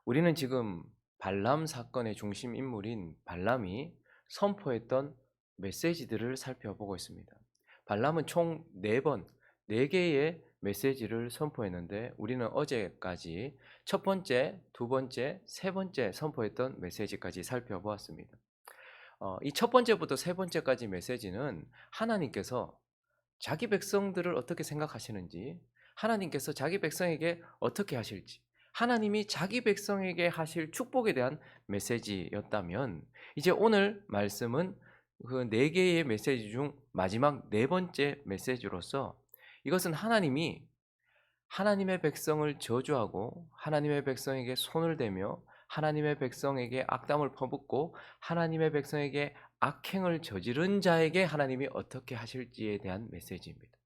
우리는 지금 발람 사건의 중심 인물인 발람이 선포했던 메시지들을 살펴보고 있습니다. 발람은 총 4번, 4개의 메시지를 선포했는데 우리는 어제까지 첫 번째, 두 번째, 세 번째 선포했던 메시지까지 살펴보았습니다. 이 첫 번째부터 세 번째까지 메시지는 하나님께서 자기 백성들을 어떻게 생각하시는지, 하나님께서 자기 백성에게 어떻게 하실지, 하나님이 자기 백성에게 하실 축복에 대한 메시지였다면, 이제 오늘 말씀은 그 네 개의 메시지 중 마지막 네 번째 메시지로서, 이것은 하나님이 하나님의 백성을 저주하고 하나님의 백성에게 손을 대며 하나님의 백성에게 악담을 퍼붓고 하나님의 백성에게 악행을 저지른 자에게 하나님이 어떻게 하실지에 대한 메시지입니다.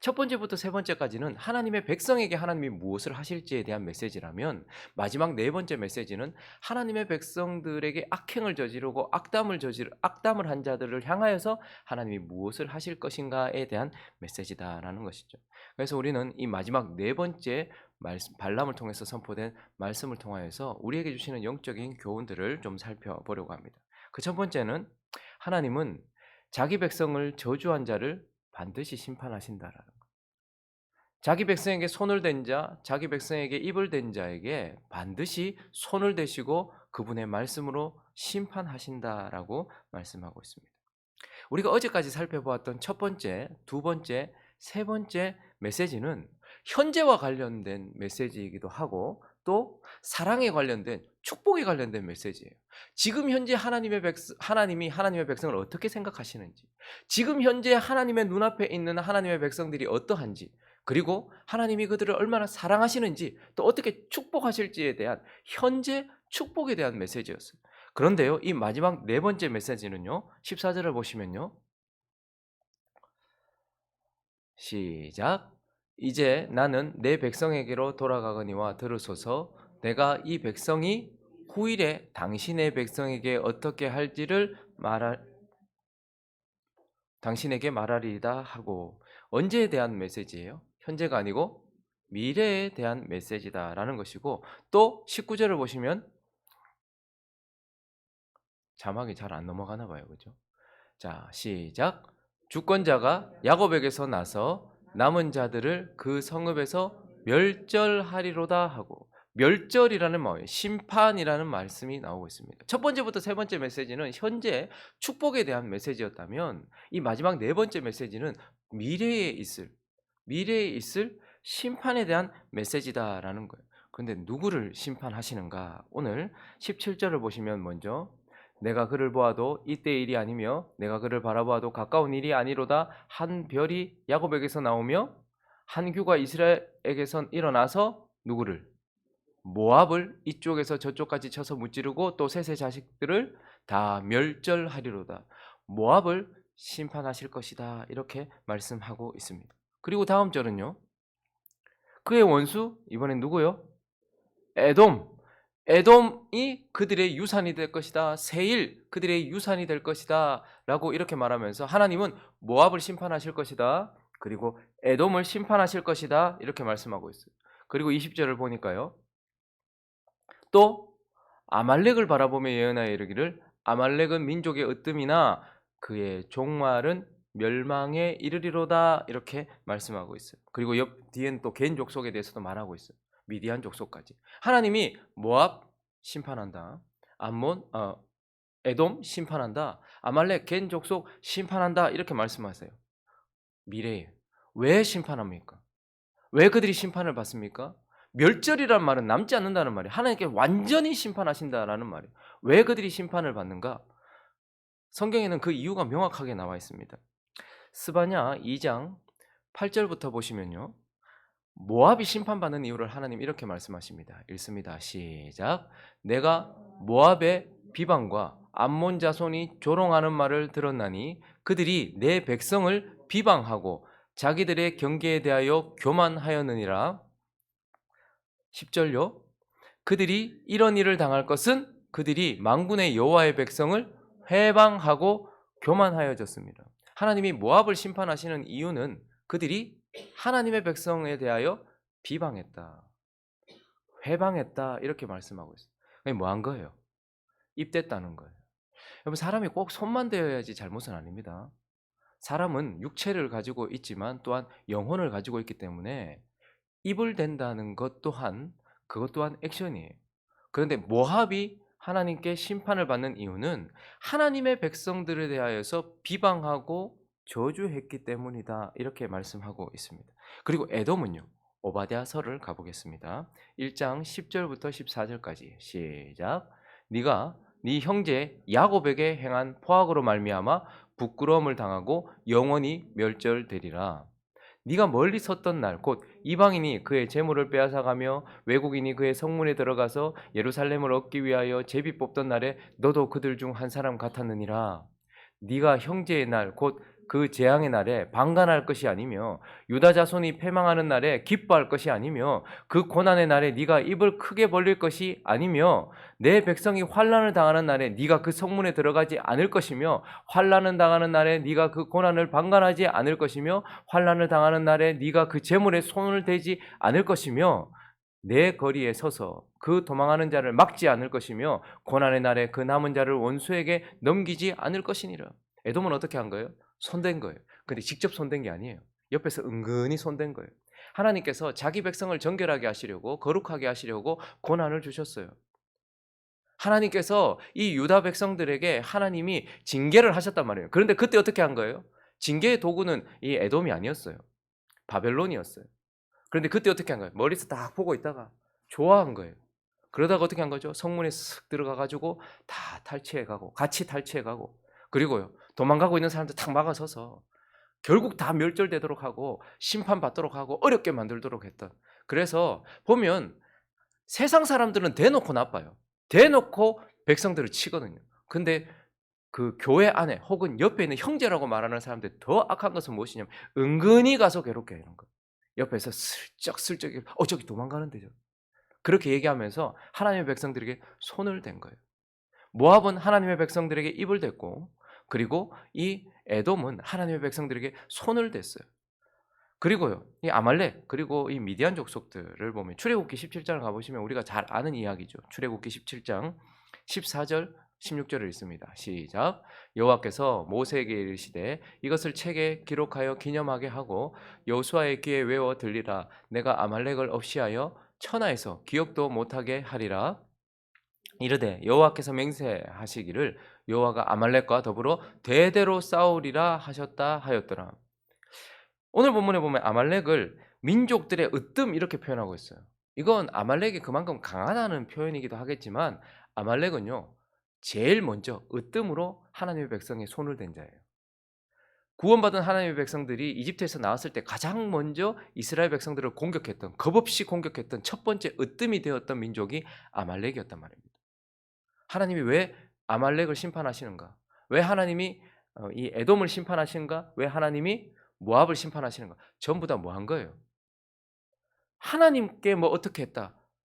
첫 번째부터 세 번째까지는 하나님의 백성에게 하나님이 무엇을 하실지에 대한 메시지라면, 마지막 네 번째 메시지는 하나님의 백성들에게 악행을 저지르고 악담을 한 자들을 향하여서 하나님이 무엇을 하실 것인가에 대한 메시지다라는 것이죠. 그래서 우리는 이 마지막 네 번째 발람을 통해서 선포된 말씀을 통하여서 우리에게 주시는 영적인 교훈들을 좀 살펴보려고 합니다. 그 첫 번째는, 하나님은 자기 백성을 저주한 자를 반드시 심판하신다라는 것. 자기 백성에게 손을 댄 자, 자기 백성에게 입을 댄 자에게 반드시 손을 대시고 그분의 말씀으로 심판하신다라고 말씀하고 있습니다. 우리가 어제까지 살펴보았던 첫 번째, 두 번째, 세 번째 메시지는 현재와 관련된 메시지이기도 하고, 또 사랑에 관련된, 축복에 관련된 메시지예요. 지금 현재 하나님이 하나님의 백성을 어떻게 생각하시는지, 지금 현재 하나님의 눈앞에 있는 하나님의 백성들이 어떠한지, 그리고 하나님이 그들을 얼마나 사랑하시는지, 또 어떻게 축복하실지에 대한 현재 축복에 대한 메시지였어요. 그런데요, 이 마지막 네 번째 메시지는요, 14절을 보시면요, 시작. 이제 나는 내 백성에게로 돌아가거니와 들으소서. 내가 이 백성이 후일에 당신의 백성에게 어떻게 할지를 당신에게 말하리이다 하고. 언제에 대한 메시지예요? 현재가 아니고 미래에 대한 메시지다라는 것이고, 또 19절을 보시면 자막이 잘 안 넘어가나 봐요. 그죠? 자, 시작. 주권자가 야곱에게서 나서 남은 자들을 그 성읍에서 멸절하리로다 하고, 멸절이라는 말, 심판이라는 말씀이 나오고 있습니다. 첫 번째부터 세 번째 메시지는 현재 축복에 대한 메시지였다면, 이 마지막 네 번째 메시지는 미래에 있을 심판에 대한 메시지다라는 거예요. 그런데 누구를 심판하시는가? 오늘 17절을 보시면 먼저, 내가 그를 보아도 이때 일이 아니며 내가 그를 바라보아도 가까운 일이 아니로다. 한 별이 야곱에게서 나오며 한 규가 이스라엘에게서 일어나서 누구를? 모압을 이쪽에서 저쪽까지 쳐서 무찌르고 또 셋의 자식들을 다 멸절하리로다. 모압을 심판하실 것이다. 이렇게 말씀하고 있습니다. 그리고 다음 절은요, 그의 원수, 이번엔 누구요? 에돔. 에돔이 그들의 유산이 될 것이다. 세일, 그들의 유산이 될 것이다. 라고 이렇게 말하면서 하나님은 모압을 심판하실 것이다. 그리고 에돔을 심판하실 것이다. 이렇게 말씀하고 있어요. 그리고 20절을 보니까요, 또 아말렉을 바라보며 예언하여 이르기를, 아말렉은 민족의 으뜸이나 그의 종말은 멸망에 이르리로다. 이렇게 말씀하고 있어요. 그리고 옆 뒤엔 또 겐 족속에 대해서도 말하고 있어요. 미디안 족속까지. 하나님이 모압 심판한다. 에돔 심판한다. 아말렉 겐 족속 심판한다. 이렇게 말씀하세요. 미래에. 왜 심판합니까? 왜 그들이 심판을 받습니까? 멸절이란 말은 남지 않는다는 말이에요. 하나님께 완전히 심판하신다라는 말이에요. 왜 그들이 심판을 받는가? 성경에는 그 이유가 명확하게 나와 있습니다. 스바냐 2장 8절부터 보시면요, 모압이 심판받는 이유를 하나님 이렇게 말씀하십니다. 읽습니다. 시작. 내가 모압의 비방과 암몬 자손이 조롱하는 말을 들었나니 그들이 내 백성을 비방하고 자기들의 경계에 대하여 교만하였느니라. 10절요. 그들이 이런 일을 당할 것은 그들이 만군의 여호와의 백성을 회방하고 교만하여졌습니다. 하나님이 모압을 심판하시는 이유는 그들이 하나님의 백성에 대하여 비방했다, 해방했다 이렇게 말씀하고 있어요. 그게 뭐 한 거예요? 입됐다는 거예요. 여러분 사람이 꼭 손만 대어야지 잘못은 아닙니다. 사람은 육체를 가지고 있지만 또한 영혼을 가지고 있기 때문에 입을 댄다는 것 또한 그것 또한 액션이에요. 그런데 모압이 하나님께 심판을 받는 이유는 하나님의 백성들에 대하여서 비방하고 저주했기 때문이다. 이렇게 말씀하고 있습니다. 그리고 에돔은요. 오바댜서를 가보겠습니다. 1장 10절부터 14절까지 시작. 네가 네 형제 야곱에게 행한 포악으로 말미암아 부끄러움을 당하고 영원히 멸절되리라. 네가 멀리 섰던 날 곧 이방인이 그의 재물을 빼앗아가며 외국인이 그의 성문에 들어가서 예루살렘을 얻기 위하여 제비 뽑던 날에 너도 그들 중 한 사람 같았느니라. 네가 형제의 날 곧 그 재앙의 날에 방관할 것이 아니며 유다 자손이 패망하는 날에 기뻐할 것이 아니며 그 고난의 날에 네가 입을 크게 벌릴 것이 아니며 내 백성이 환난을 당하는 날에 네가 그 성문에 들어가지 않을 것이며 환난을 당하는 날에 네가 그 고난을 방관하지 않을 것이며 환난을 당하는 날에 네가 그 재물에 손을 대지 않을 것이며 내 거리에 서서 그 도망하는 자를 막지 않을 것이며 고난의 날에 그 남은 자를 원수에게 넘기지 않을 것이니라. 에돔은 어떻게 한 거예요? 손댄 거예요. 근데 직접 손댄 게 아니에요. 옆에서 은근히 손댄 거예요. 하나님께서 자기 백성을 정결하게 하시려고 거룩하게 하시려고 고난을 주셨어요. 하나님께서 이 유다 백성들에게 하나님이 징계를 하셨단 말이에요. 그런데 그때 어떻게 한 거예요? 징계의 도구는 이 에돔이 아니었어요. 바벨론이었어요. 그런데 그때 어떻게 한 거예요? 멀리서 딱 보고 있다가 좋아한 거예요. 그러다가 어떻게 한 거죠? 성문에 쓱 들어가 가지고 다 탈취해 가고 같이 탈취해 가고 그리고요. 도망가고 있는 사람들 탁 막아서서 결국 다 멸절되도록 하고 심판받도록 하고 어렵게 만들도록 했던. 그래서 보면 세상 사람들은 대놓고 나빠요. 대놓고 백성들을 치거든요. 근데 그 교회 안에 혹은 옆에 있는 형제라고 말하는 사람들 더 악한 것은 무엇이냐면 은근히 가서 괴롭게 하는 거예요. 옆에서 슬쩍슬쩍 저기 도망가는데 저. 그렇게 얘기하면서 하나님의 백성들에게 손을 댄 거예요. 모압은 하나님의 백성들에게 입을 댔고 그리고 이 에돔은 하나님의 백성들에게 손을 댔어요. 그리고요. 이 아말렉 그리고 이 미디안 족속들을 보면 출애굽기 17장을 가 보시면 우리가 잘 아는 이야기죠. 출애굽기 17장 14절 16절을 읽습니다. 시작. 여호와께서 모세에게 이르시되 이것을 책에 기록하여 기념하게 하고 여호수아의 귀에 외워 들리라. 내가 아말렉을 없이하여 천하에서 기억도 못하게 하리라. 이르되 여호와께서 맹세하시기를 여호와가 아말렉과 더불어 대대로 싸우리라 하셨다 하였더라. 오늘 본문에 보면 아말렉을 민족들의 으뜸 이렇게 표현하고 있어요. 이건 아말렉이 그만큼 강하다는 표현이기도 하겠지만 아말렉은요. 제일 먼저 으뜸으로 하나님의 백성의 손을 댄 자예요. 구원받은 하나님의 백성들이 이집트에서 나왔을 때 가장 먼저 이스라엘 백성들을 공격했던 겁없이 공격했던 첫 번째 으뜸이 되었던 민족이 아말렉이었단 말입니다. 하나님이 왜 아말렉을 심판하시는가? 왜 하나님이 이 에돔을 심판하시는가? 왜 하나님이 모압을 심판하시는가? 전부 다 뭐 한 거예요? 하나님께 뭐 어떻게 했다.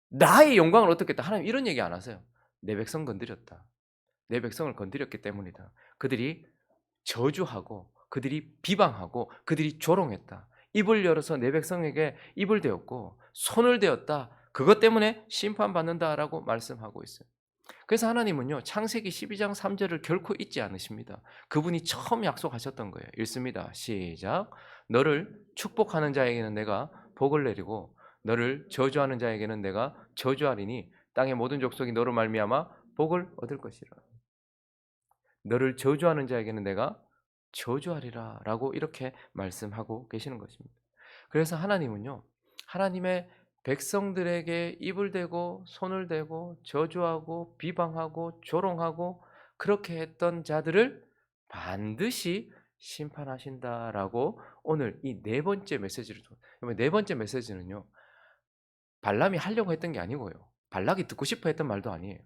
나의 영광을 어떻게 했다. 하나님 이런 얘기 안 하세요. 내 백성 건드렸다. 내 백성을 건드렸기 때문이다. 그들이 저주하고 그들이 비방하고 그들이 조롱했다. 입을 열어서 내 백성에게 입을 대었고 손을 대었다. 그것 때문에 심판받는다라고 말씀하고 있어요. 그래서 하나님은요. 창세기 12장 3절을 결코 잊지 않으십니다. 그분이 처음 약속하셨던 거예요. 읽습니다. 시작. 너를 축복하는 자에게는 내가 복을 내리고 너를 저주하는 자에게는 내가 저주하리니 땅의 모든 족속이 너로 말미암아 복을 얻을 것이라. 너를 저주하는 자에게는 내가 저주하리라 라고 이렇게 말씀하고 계시는 것입니다. 그래서 하나님은요. 하나님의 백성들에게 입을 대고 손을 대고 저주하고 비방하고 조롱하고 그렇게 했던 자들을 반드시 심판하신다라고 오늘 이 네 번째 메시지를 네 번째 메시지는요. 발람이 하려고 했던 게 아니고요. 발락이 듣고 싶어 했던 말도 아니에요.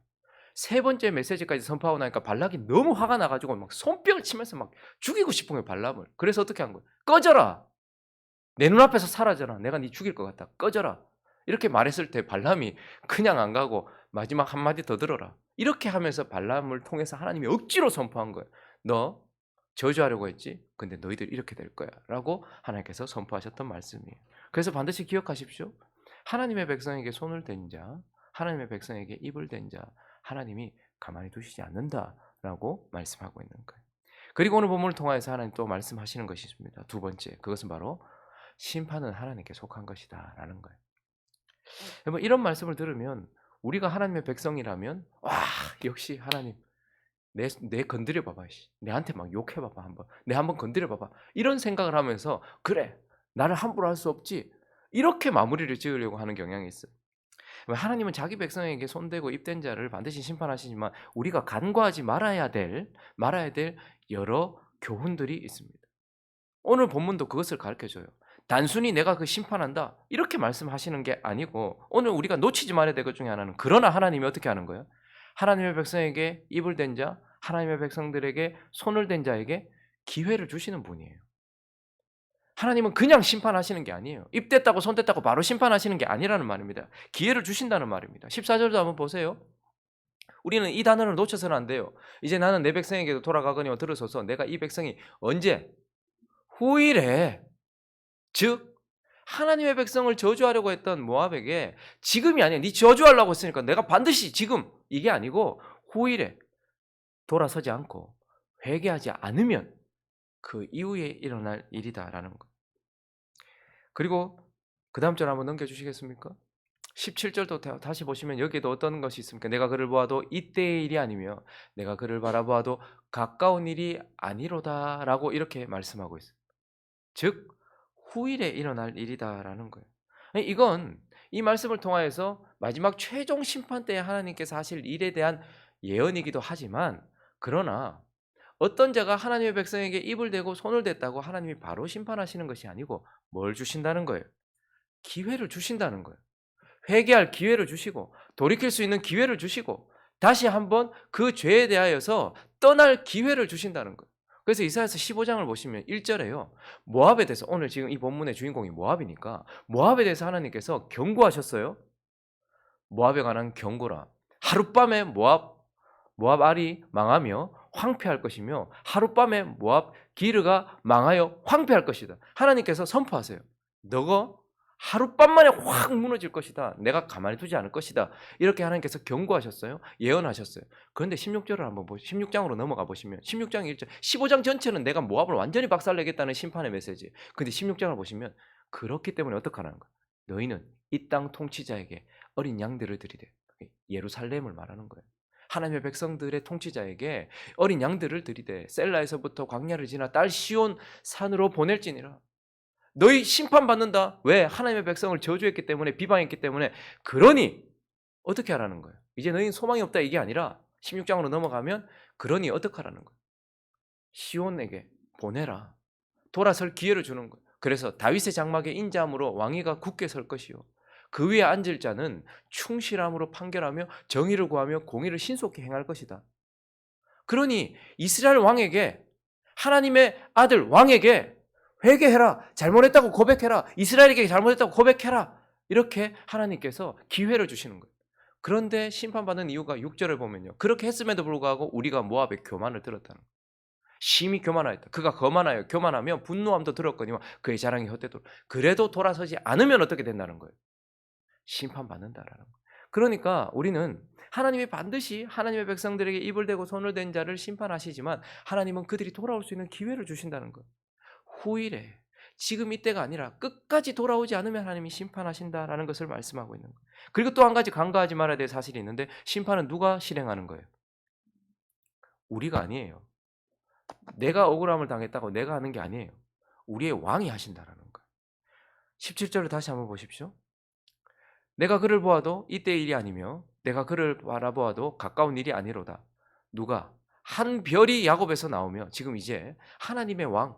세 번째 메시지까지 선포하고 나니까 발락이 너무 화가 나가지고 막 손뼉을 치면서 막 죽이고 싶은 거예요, 발람을. 그래서 어떻게 한 거예요? 꺼져라! 내 눈앞에서 사라져라. 내가 네 죽일 것 같다. 꺼져라. 이렇게 말했을 때 발람이 그냥 안 가고 마지막 한마디 더 들어라. 이렇게 하면서 발람을 통해서 하나님이 억지로 선포한 거예요. 너 저주하려고 했지? 근데 너희들 이렇게 될 거야. 라고 하나님께서 선포하셨던 말씀이에요. 그래서 반드시 기억하십시오. 하나님의 백성에게 손을 댄 자, 하나님의 백성에게 입을 댄 자, 하나님이 가만히 두시지 않는다라고 말씀하고 있는 거예요. 그리고 오늘 본문을 통해서 하나님 또 말씀하시는 것이 있습니다. 두 번째, 그것은 바로 심판은 하나님께 속한 것이다라는 거예요. 여러분, 이런 말씀을 들으면 우리가 하나님의 백성이라면 와, 역시 하나님 내 건드려 봐봐. 내한테 막 욕해 봐봐 한번. 내 한번 건드려 봐봐. 이런 생각을 하면서 그래. 나를 함부로 할 수 없지. 이렇게 마무리를 지으려고 하는 경향이 있어요. 하나님은 자기 백성에게 손대고 입된 자를 반드시 심판하시지만 우리가 간과하지 말아야 될 여러 교훈들이 있습니다. 오늘 본문도 그것을 가르쳐 줘요. 단순히 내가 그 심판한다 이렇게 말씀하시는 게 아니고 오늘 우리가 놓치지 말아야 될 것 중에 하나는 그러나 하나님이 어떻게 하는 거예요? 하나님의 백성에게 입을 댄 자, 하나님의 백성들에게 손을 댄 자에게 기회를 주시는 분이에요. 하나님은 그냥 심판하시는 게 아니에요. 입댔다고 손댔다고 바로 심판하시는 게 아니라는 말입니다. 기회를 주신다는 말입니다. 14절도 한번 보세요. 우리는 이 단어를 놓쳐서는 안 돼요. 이제 나는 내 백성에게도 돌아가거니와 들으소서. 내가 이 백성이 언제? 후일에, 즉 하나님의 백성을 저주하려고 했던 모압에게 지금이 아니야. 네 저주하려고 했으니까 내가 반드시 지금 이게 아니고 후일에 돌아서지 않고 회개하지 않으면 그 이후에 일어날 일이다라는 거. 그리고 그 다음 절 한번 넘겨주시겠습니까? 17절도 다시 보시면 여기에도 어떤 것이 있습니까? 내가 그를 보아도 이때의 일이 아니며 내가 그를 바라보아도 가까운 일이 아니로다라고 이렇게 말씀하고 있어요. 즉 후일에 일어날 일이다라는 거예요. 이건 이 말씀을 통하여서 마지막 최종 심판 때에 하나님께서 하실 일에 대한 예언이기도 하지만 그러나 어떤 자가 하나님의 백성에게 입을 대고 손을 댔다고 하나님이 바로 심판하시는 것이 아니고 뭘 주신다는 거예요? 기회를 주신다는 거예요. 회개할 기회를 주시고 돌이킬 수 있는 기회를 주시고 다시 한번 그 죄에 대하여서 떠날 기회를 주신다는 거예요. 그래서 이사야서 15장을 보시면 1절에요. 모압에 대해서 오늘 지금 이 본문의 주인공이 모압이니까 모압에 대해서 하나님께서 경고하셨어요. 모압에 관한 경고라. 하룻밤에 모압 알이 망하며 황폐할 것이며 하룻밤에 모압 기르가 망하여 황폐할 것이다. 하나님께서 선포하세요. 너가 하룻밤 만에 확 무너질 것이다. 내가 가만히 두지 않을 것이다. 이렇게 하나님께서 경고하셨어요. 예언하셨어요. 그런데 16절을 한번 16장으로 넘어가 보시면 16장 1절 15장 전체는 내가 모압을 완전히 박살내겠다는 심판의 메시지. 근데 16장을 보시면 그렇기 때문에 어떡하라는 거야. 너희는 이 땅 통치자에게 어린 양들을 드리되 예루살렘을 말하는 거예요. 하나님의 백성들의 통치자에게 어린 양들을 드리되 셀라에서부터 광야를 지나 딸 시온 산으로 보낼지니라. 너희 심판받는다. 왜? 하나님의 백성을 저주했기 때문에 비방했기 때문에. 그러니 어떻게 하라는 거예요? 이제 너희는 소망이 없다 이게 아니라 16장으로 넘어가면 그러니 어떻게 하라는 거예요? 시온에게 보내라. 돌아설 기회를 주는 거예요. 그래서 다윗의 장막에 인자함으로 왕위가 굳게 설 것이요 그 위에 앉을 자는 충실함으로 판결하며 정의를 구하며 공의를 신속히 행할 것이다. 그러니 이스라엘 왕에게 하나님의 아들 왕에게 회개해라. 잘못했다고 고백해라. 이스라엘에게 잘못했다고 고백해라. 이렇게 하나님께서 기회를 주시는 거예요. 그런데 심판받는 이유가 6절을 보면요. 그렇게 했음에도 불구하고 우리가 모압의 교만을 들었다는 거예요. 심히 교만하였다. 그가 거만하여 교만하면 분노함도 들었거니와 그의 자랑이 헛되도록. 그래도 돌아서지 않으면 어떻게 된다는 거예요? 심판받는다라는 거예요. 그러니까 우리는 하나님이 반드시 하나님의 백성들에게 입을 대고 손을 댄 자를 심판하시지만 하나님은 그들이 돌아올 수 있는 기회를 주신다는 거예요. 후일에 지금 이때가 아니라 끝까지 돌아오지 않으면 하나님이 심판하신다라는 것을 말씀하고 있는 거예요. 그리고 또 한 가지 간과하지 말아야 될 사실이 있는데 심판은 누가 실행하는 거예요? 우리가 아니에요. 내가 억울함을 당했다고 내가 하는 게 아니에요. 우리의 왕이 하신다라는 거예요. 17절을 다시 한번 보십시오. 내가 그를 보아도 이때의 일이 아니며 내가 그를 바라보아도 가까운 일이 아니로다. 누가? 한 별이 야곱에서 나오며 지금 이제 하나님의 왕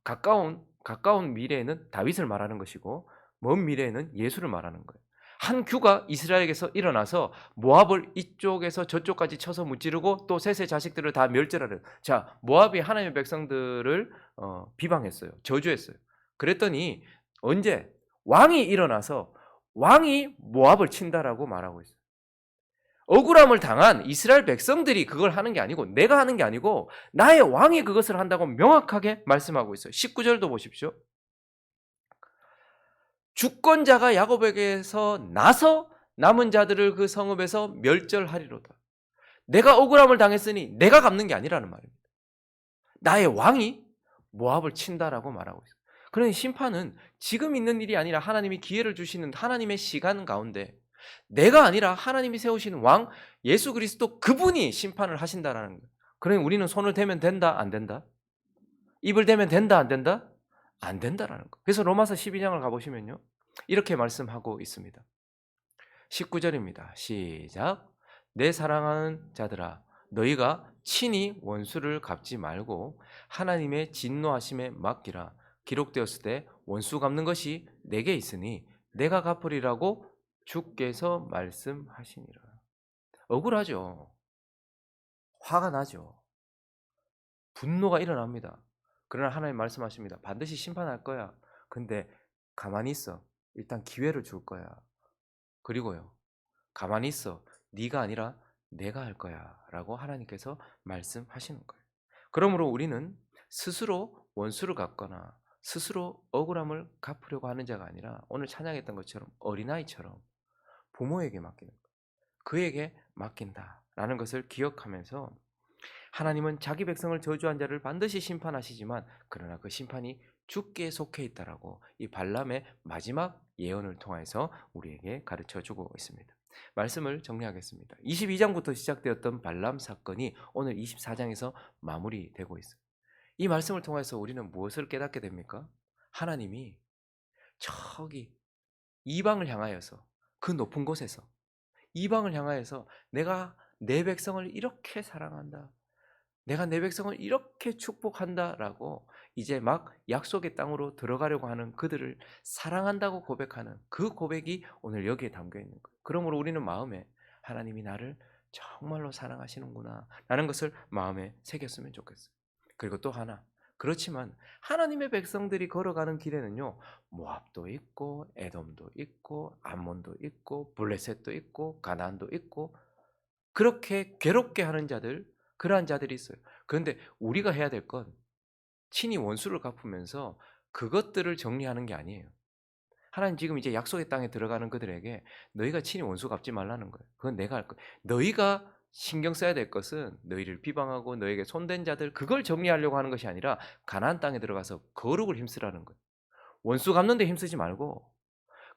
가까운 미래에는 다윗을 말하는 것이고 먼 미래에는 예수를 말하는 거예요. 한 규가 이스라엘에게서 일어나서 모압을 이쪽에서 저쪽까지 쳐서 무찌르고 또 셋의 자식들을 다 멸절하는. 자, 모압이 하나님의 백성들을 비방했어요. 저주했어요. 그랬더니 언제? 왕이 일어나서 왕이 모압을 친다라고 말하고 있어요. 억울함을 당한 이스라엘 백성들이 그걸 하는 게 아니고 내가 하는 게 아니고 나의 왕이 그것을 한다고 명확하게 말씀하고 있어요. 19절도 보십시오. 주권자가 야곱에게서 나서 남은 자들을 그 성읍에서 멸절하리로다. 내가 억울함을 당했으니 내가 갚는 게 아니라는 말입니다. 나의 왕이 모압을 친다라고 말하고 있어요. 그러니 심판은 지금 있는 일이 아니라 하나님이 기회를 주시는 하나님의 시간 가운데 내가 아니라 하나님이 세우시는 왕 예수 그리스도 그분이 심판을 하신다라는 거예요. 그러니 우리는 손을 대면 된다 안 된다? 입을 대면 된다 안 된다? 안 된다라는 거. 그래서 로마서 12장을 가보시면요. 이렇게 말씀하고 있습니다. 19절입니다. 시작. 내 사랑하는 자들아 너희가 친히 원수를 갚지 말고 하나님의 진노하심에 맡기라. 기록되었을 때 원수 갚는 것이 내게 있으니 내가 갚으리라고 주께서 말씀하시니라. 억울하죠. 화가 나죠. 분노가 일어납니다. 그러나 하나님 말씀하십니다. 반드시 심판할 거야. 근데 가만히 있어. 일단 기회를 줄 거야. 그리고요. 가만히 있어. 네가 아니라 내가 할 거야. 라고 하나님께서 말씀하시는 거예요. 그러므로 우리는 스스로 원수를 갚거나 스스로 억울함을 갚으려고 하는 자가 아니라 오늘 찬양했던 것처럼 어린아이처럼 부모에게 맡기는 거예요. 그에게 맡긴다라는 것을 기억하면서 하나님은 자기 백성을 저주한 자를 반드시 심판하시지만 그러나 그 심판이 주께 속해 있다라고 이 발람의 마지막 예언을 통해서 우리에게 가르쳐 주고 있습니다. 말씀을 정리하겠습니다. 22장부터 시작되었던 발람 사건이 오늘 24장에서 마무리되고 있어요. 이 말씀을 통해서 우리는 무엇을 깨닫게 됩니까? 하나님이 저기 이방을 향하여서 그 높은 곳에서 이방을 향하여서 내가 내 백성을 이렇게 사랑한다. 내가 내 백성을 이렇게 축복한다라고 이제 막 약속의 땅으로 들어가려고 하는 그들을 사랑한다고 고백하는 그 고백이 오늘 여기에 담겨 있는 거예요. 그러므로 우리는 마음에 하나님이 나를 정말로 사랑하시는구나 라는 것을 마음에 새겼으면 좋겠어요. 그리고 또 하나, 그렇지만 하나님의 백성들이 걸어가는 길에는요 모압도 있고 에돔도 있고 암몬도 있고 블레셋도 있고 가나안도 있고 그렇게 괴롭게 하는 자들, 그러한 자들이 있어요. 그런데 우리가 해야 될 건 친히 원수를 갚으면서 그것들을 정리하는 게 아니에요. 하나님 지금 이제 약속의 땅에 들어가는 그들에게 너희가 친히 원수 갚지 말라는 거예요. 그건 내가 할 거야. 너희가 신경 써야 될 것은 너희를 비방하고 너에게 손댄 자들 그걸 정리하려고 하는 것이 아니라 가나안 땅에 들어가서 거룩을 힘쓰라는 거예요. 원수 갚는 데 힘쓰지 말고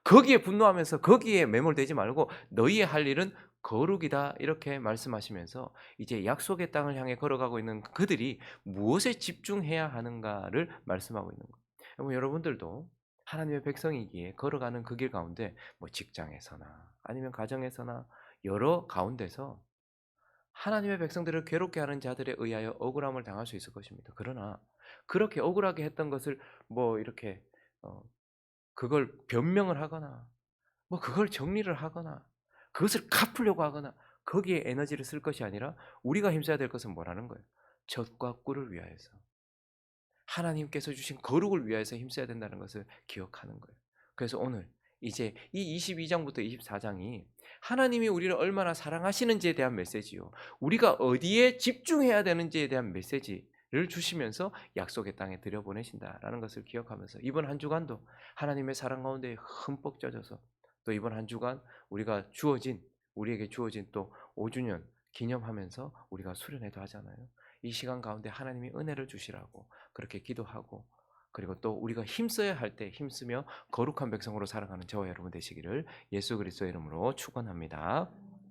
거기에 분노하면서 거기에 매몰되지 말고 너희의 할 일은 거룩이다 이렇게 말씀하시면서 이제 약속의 땅을 향해 걸어가고 있는 그들이 무엇에 집중해야 하는가를 말씀하고 있는 거예요. 여러분들도 하나님의 백성이기에 걸어가는 그 길 가운데 뭐 직장에서나 아니면 가정에서나 여러 가운데서 하나님의 백성들을 괴롭게 하는 자들에 의하여 억울함을 당할 수 있을 것입니다. 그러나 그렇게 억울하게 했던 것을 뭐 이렇게 그걸 변명을 하거나 뭐 그걸 정리를 하거나 그것을 갚으려고 하거나 거기에 에너지를 쓸 것이 아니라 우리가 힘써야 될 것은 뭐라는 거예요? 젖과 꿀을 위하여서 하나님께서 주신 거룩을 위하여서 힘써야 된다는 것을 기억하는 거예요. 그래서 오늘 이제 이 22장부터 24장이 하나님이 우리를 얼마나 사랑하시는지에 대한 메시지요. 우리가 어디에 집중해야 되는지에 대한 메시지를 주시면서 약속의 땅에 들여보내신다라는 것을 기억하면서 이번 한 주간도 하나님의 사랑 가운데 흠뻑 젖어서 또 이번 한 주간 우리에게 주어진 또 5주년 기념하면서 우리가 수련회도 하잖아요. 이 시간 가운데 하나님이 은혜를 주시라고 그렇게 기도하고 그리고 또 우리가 힘써야 할 때 힘쓰며 거룩한 백성으로 살아가는 저와 여러분 되시기를 예수 그리스도의 이름으로 축원합니다.